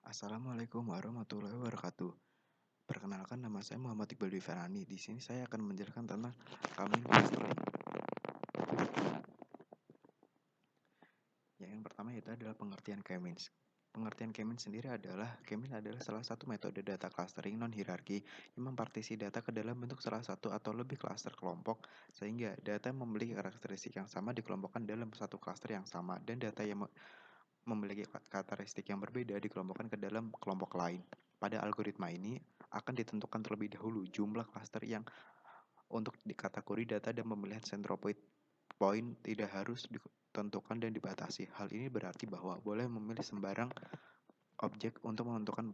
Assalamualaikum warahmatullahi wabarakatuh. Perkenalkan, nama saya Muhammad Iqbal Dwi Farani. Di sini saya akan menjelaskan tentang Coming Clustering. Yang pertama itu adalah pengertian K-means. Pengertian K-means sendiri adalah salah satu metode data clustering non-hierarki yang mempartisi data ke dalam bentuk salah satu atau lebih klaster kelompok, sehingga data yang memiliki karakteristik yang sama dikelompokkan dalam satu klaster yang sama, dan data yang memiliki karakteristik yang berbeda dikelompokkan ke dalam kelompok lain. Pada algoritma ini akan ditentukan terlebih dahulu jumlah klaster yang untuk dikategori data, dan pemilihan centroid point tidak harus ditentukan dan dibatasi. Hal ini berarti bahwa boleh memilih sembarang objek untuk menentukan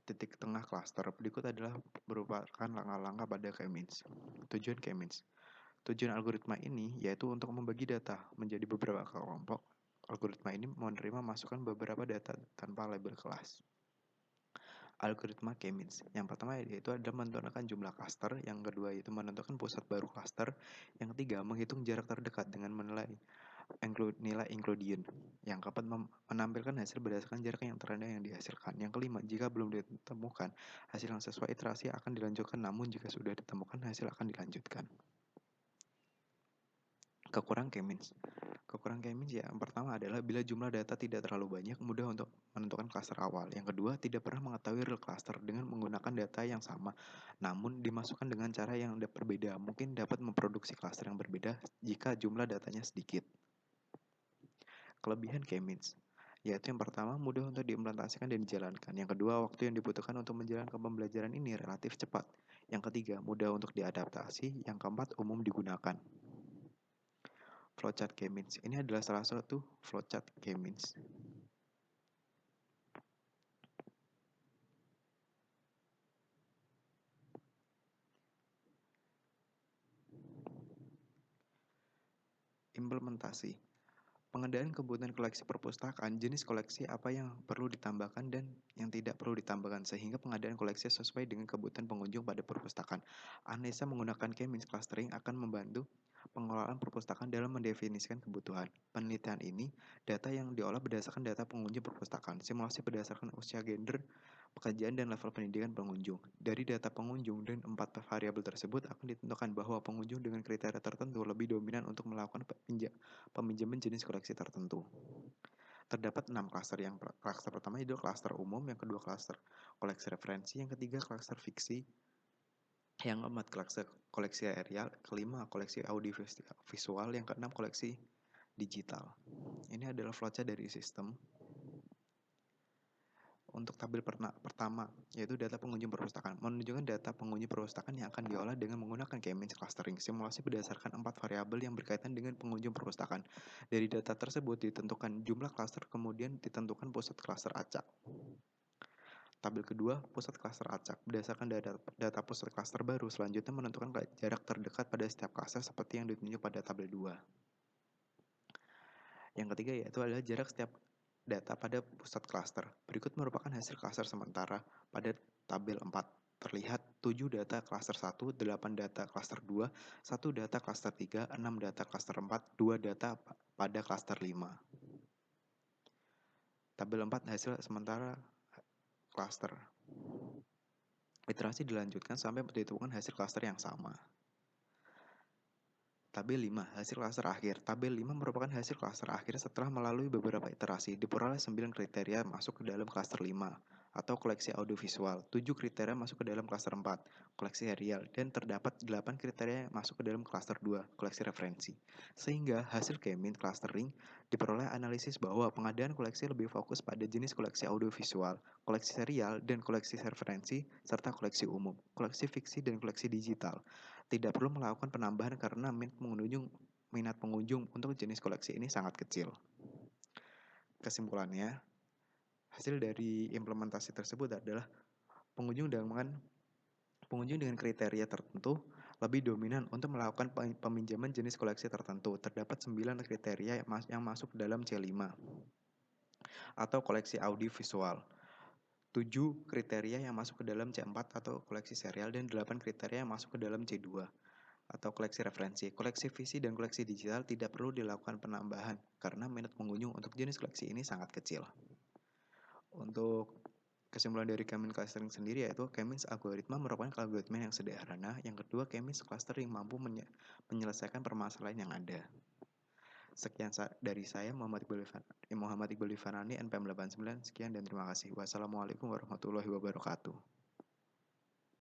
titik tengah klaster. Berikut adalah merupakan langkah-langkah pada K-means. Tujuan K-means. Tujuan algoritma ini yaitu untuk membagi data menjadi beberapa kelompok. Algoritma ini menerima masukan beberapa data tanpa label kelas. Algoritma K-means. Yang pertama yaitu adalah menentukan jumlah klaster, yang kedua yaitu menentukan pusat baru klaster, yang ketiga menghitung jarak terdekat dengan menilai nilai inclusion, yang keempat menampilkan hasil berdasarkan jarak yang terendah yang dihasilkan, yang kelima jika belum ditemukan hasil yang sesuai iterasi akan dilanjutkan, namun jika sudah ditemukan hasil akan dilanjutkan. Kekurangan K-means. Kekurangan K-means yang pertama adalah bila jumlah data tidak terlalu banyak, mudah untuk menentukan klaster awal. Yang kedua, tidak pernah mengetahui real cluster dengan menggunakan data yang sama, namun dimasukkan dengan cara yang berbeda. Mungkin dapat memproduksi klaster yang berbeda jika jumlah datanya sedikit. Kelebihan K-means, yaitu yang pertama, mudah untuk diimplementasikan dan dijalankan. Yang kedua, waktu yang dibutuhkan untuk menjalankan pembelajaran ini relatif cepat. Yang ketiga, mudah untuk diadaptasi. Yang keempat, umum digunakan. Flowchart K-means. Ini adalah salah satu flowchart K-means. Implementasi. Pengendalian kebutuhan koleksi perpustakaan, jenis koleksi apa yang perlu ditambahkan dan yang tidak perlu ditambahkan, sehingga pengadaan koleksi sesuai dengan kebutuhan pengunjung pada perpustakaan. Analisa menggunakan K-means clustering akan membantu pengelolaan perpustakaan dalam mendefinisikan kebutuhan. Penelitian ini, data yang diolah berdasarkan data pengunjung perpustakaan, simulasi berdasarkan usia, gender, pekerjaan, dan level pendidikan pengunjung. Dari data pengunjung dan 4 variabel tersebut akan ditentukan bahwa pengunjung dengan kriteria tertentu lebih dominan untuk melakukan peminjaman jenis koleksi tertentu. Terdapat 6 klaster. Klaster pertama itu klaster umum, yang kedua klaster koleksi referensi, yang ketiga klaster fiksi, yang keempat koleksi aerial, kelima koleksi audiovisual, yang keenam koleksi digital. Ini adalah flowchart dari sistem. Untuk tabel pertama, yaitu data pengunjung perpustakaan, menunjukkan data pengunjung perpustakaan yang akan diolah dengan menggunakan K-means clustering. Simulasi berdasarkan 4 variabel yang berkaitan dengan pengunjung perpustakaan. Dari data tersebut ditentukan jumlah klaster, kemudian ditentukan pusat klaster acak. Tabel kedua, pusat klaster acak. Berdasarkan data pusat klaster baru, selanjutnya menentukan jarak terdekat pada setiap klaster seperti yang ditunjuk pada tabel 2. Yang ketiga yaitu adalah jarak setiap data pada pusat klaster. Berikut merupakan hasil klaster sementara pada tabel 4. Terlihat 7 data klaster 1, 8 data klaster 2, 1 data klaster 3, 6 data klaster 4, 2 data pada klaster 5. Tabel 4 hasil sementara klaster. Iterasi dilanjutkan sampai ditemukan hasil klaster yang sama. Tabel 5, hasil klaster akhir. Tabel 5 merupakan hasil klaster akhir setelah melalui beberapa iterasi. Diperoleh 9 kriteria masuk ke dalam klaster 5, atau koleksi audiovisual. 7 kriteria masuk ke dalam klaster 4, koleksi serial. Dan terdapat 8 kriteria masuk ke dalam klaster 2, koleksi referensi. Sehingga hasil K-means clustering diperoleh analisis bahwa pengadaan koleksi lebih fokus pada jenis koleksi audiovisual, koleksi serial, dan koleksi referensi, serta koleksi umum, koleksi fiksi, dan koleksi digital. Tidak perlu melakukan penambahan karena minat pengunjung untuk jenis koleksi ini sangat kecil. Kesimpulannya, hasil dari implementasi tersebut adalah pengunjung dengan kriteria tertentu lebih dominan untuk melakukan peminjaman jenis koleksi tertentu. Terdapat 9 kriteria yang masuk dalam C5 atau koleksi audiovisual, 7 kriteria yang masuk ke dalam C4 atau koleksi serial, dan 8 kriteria yang masuk ke dalam C2 atau koleksi referensi. Koleksi visi dan koleksi digital tidak perlu dilakukan penambahan karena minat pengunjung untuk jenis koleksi ini sangat kecil. Untuk kesimpulan dari K-means clustering sendiri yaitu K-means algoritma merupakan algoritma yang sederhana. Yang kedua, K-means clustering mampu menyelesaikan permasalahan yang ada. Sekian dari saya, Muhammad Iqbal Farani, NPM 89. Sekian dan terima kasih. Wassalamualaikum warahmatullahi wabarakatuh.